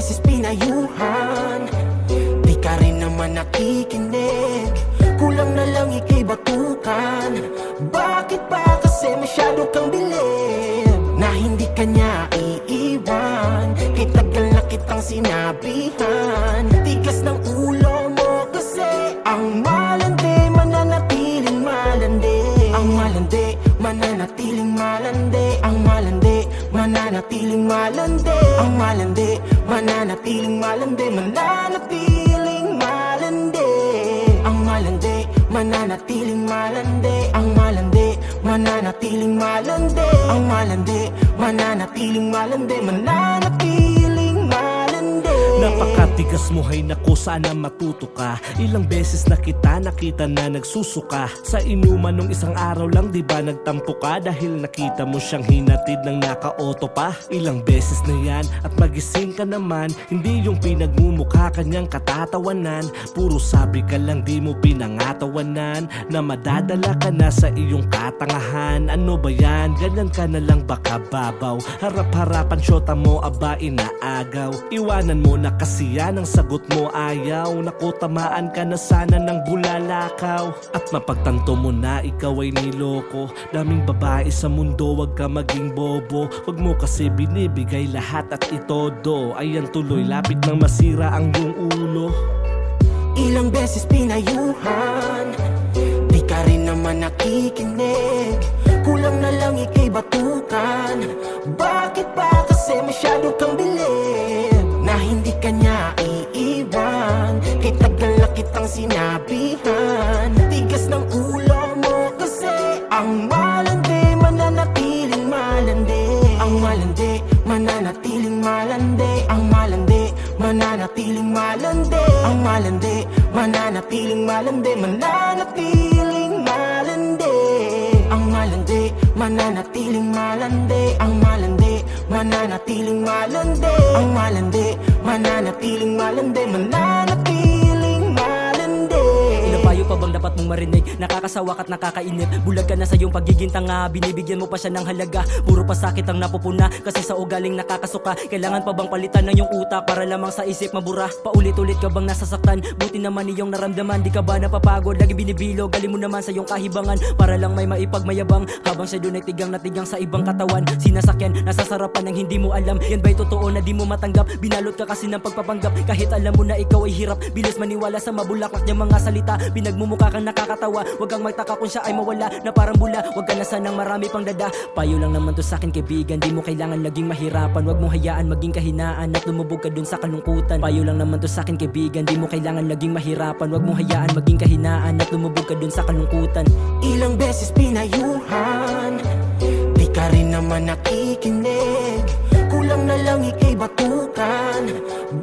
beses pinayuhan, di ka rin naman nakikinig. Kulang na lang ika'y batukan. Bakit ba kasi masyado kang bilib na hindi ka niya iiwan? Kay tagal na kitang sinabihan, tigas ng ulo mo kasi ang malandi mananatiling malandi. Ang malandi mananatiling malandi. Ang malandi mananatiling malandi. Ang malandi mananatiling malandi. Mananatiling malandi. Ang malandi mananatiling malandi. Ang malandi mananatiling malandi. Ang malandi mananatiling malandi. Mananatiling malandi. Napakatigas mo, hay nako, sana matuto ka. Ilang beses na kita nakita na nagsusuka sa inuman nung isang araw lang, di ba nagtampo ka? Dahil nakita mo siyang hinatid ng naka-auto pa. Ilang beses na yan at magising ka naman, hindi yung pinagmumukha kanyang katatawanan. Puro sabi ka lang, di mo pinangatawanan na madadala ka na sa iyong katangahan. Ano ba yan? Ganyan ka na lang baka babaw? Harap-harapan syota mo, aba inaagaw. Iwanan mo na kasi yan ang sagot mo ayaw. Naku, tamaan ka na sana ng bulalakaw. At mapagtanto mo na ikaw ay niloko. Daming babae sa mundo, wag ka maging bobo. Wag mo kasi binibigay lahat at itodo. Ayan tuloy, lapit nang masira ang iyong ulo. Ilang beses pinayuhan, di ka rin naman nakikinig. Kulang na lang ika'y batukan. Bakit ba kasi masyado kang bilib na hindi ka niya iiwan? Kay tagal na kitang sinabihan, tigas ng ulo mo kasi ang malandi mananatiling malandi. Ang malandi mananatiling malandi. Ang malandi mananatiling malandi. Ang malandi mananatiling malandi. Mananatiling malandi. Ang malandi mananatiling malandi. Ang malandi mananatiling malandi. Ang malandi mananatiling malandi. Mananatiling malandi. Ilang payo pa bang dapat mong marinig? Nakakasawa at nakakainip. Bulag ka na sa iyong pagiging tanga. Binibigyan mo pa siya ng halaga. Puro pasakit ang napupuna kasi sa ugaling nakakasuka. Kailangan pa bang palitan ng iyong utak para lamang sa isip mabura? Paulit-ulit ka bang nasasaktan? Buti naman iyong naramdaman. Di ka ba napapagod? Lagi binibilo. Galing mo naman sa iyong kahibangan para lang may maipagmayabang. Habang siya doon ay tigang na tigang sa ibang katawan. Sinasakyan, nasasarapan ng hindi mo alam. Yan ba'y totoo na di mo matanggap? Binalot ka kasi ng pagpapanggap. Kahit alam mo na ikaw ay hirap. Bilis maniwala sa mabulaklak niyang mga salita. Pinagmumukha kang nakakatawa. Huwag kang magtaka kung siya ay mawala na parang bula. Huwag ka na sanang marami pang dada. Payo lang naman to sa akin kaibigan. Di mo kailangan laging mahirapan. Huwag mong hayaan maging kahinaan at lumubog ka dun sa kalungkutan. Payo lang naman to sa akin kaibigan. Di mo kailangan laging mahirapan. Huwag mong hayaan maging kahinaan at lumubog ka dun sa kalungkutan. Ilang beses pinayuhan, di ka rin naman nakikinig. Kulang na lang ika'y batukan.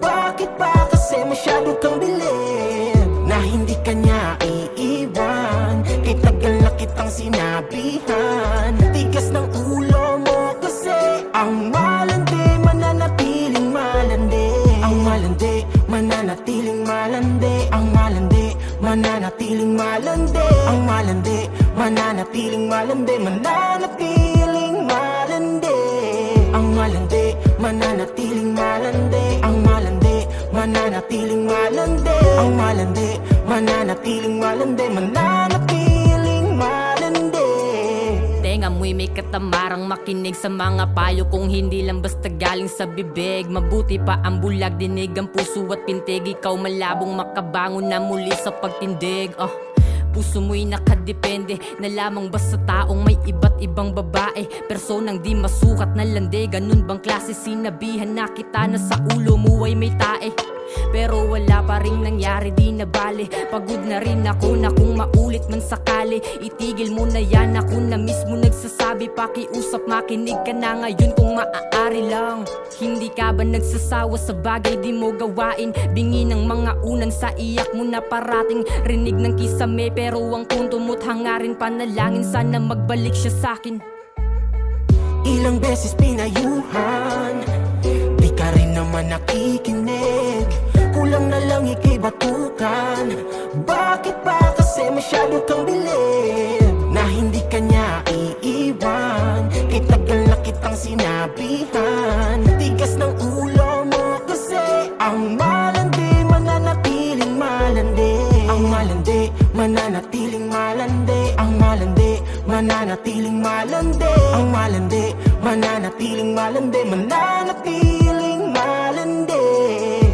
Bakit ba kasi masyado kang bilib na hindi ka niya iiwan? Kay tagal na kitang sinabihan, tigas ng ulo mo kasi ang malandi mananatiling malandi. Ang malandi mananatiling malandi. Ang malandi mananatiling malandi. Ang malandi mananatiling malandi. Mananatiling malandi. Ang malandi mananatiling malandi. Ang malandi mananatiling malandi. Ang malandi mananatiling malandi. Mananatiling malandi. Tenga mo'y may katamarang makinig sa mga payo. Kung hindi lang basta galing sa bibig, mabuti pa ang bulag, dinig ang puso at pintig. Ikaw malabong makabangon na muli sa pagtindig. Puso mo'y nakadepende na lamang ba sa taong may iba't ibang babae? Personang di masukat na lande. Ganun bang klase? Sinabihan na kita na sa ulo mo ay may tae. Pero wala pa ring nangyari, di na bale. Pagod na rin ako na kung maulit man sakali. Itigil mo na yan, ako na mismo nagsasabi. Pakiusap, makinig ka na ngayon kung maaari lang. Hindi ka ba nagsasawa sa bagay di mo gawain? Bingi ng mga unang sa iyak mo na parating. Rinig ng kisame pero ang punto mo't hangarin. Panalangin sana magbalik siya sa'kin. Ilang beses pinayuhan, di ka rin naman nakikinig. Kulang na lang ika'y batukan. Bakit ba kasi masyado kang bilib na hindi ka niya iiwan? Kay tagal na kitang sinabihan, tigas ng ulo mo kasi mananatiling malandi. Ang malandi, mananatiling malandi. Ang malandi, mananatiling malandi. Mananatiling malandi.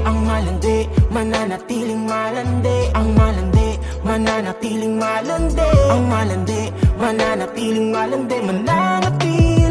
Ang malandi, mananatiling malandi. Ang malandi, mananatiling malandi. Ang malandi, mananatiling malandi. Mananatiling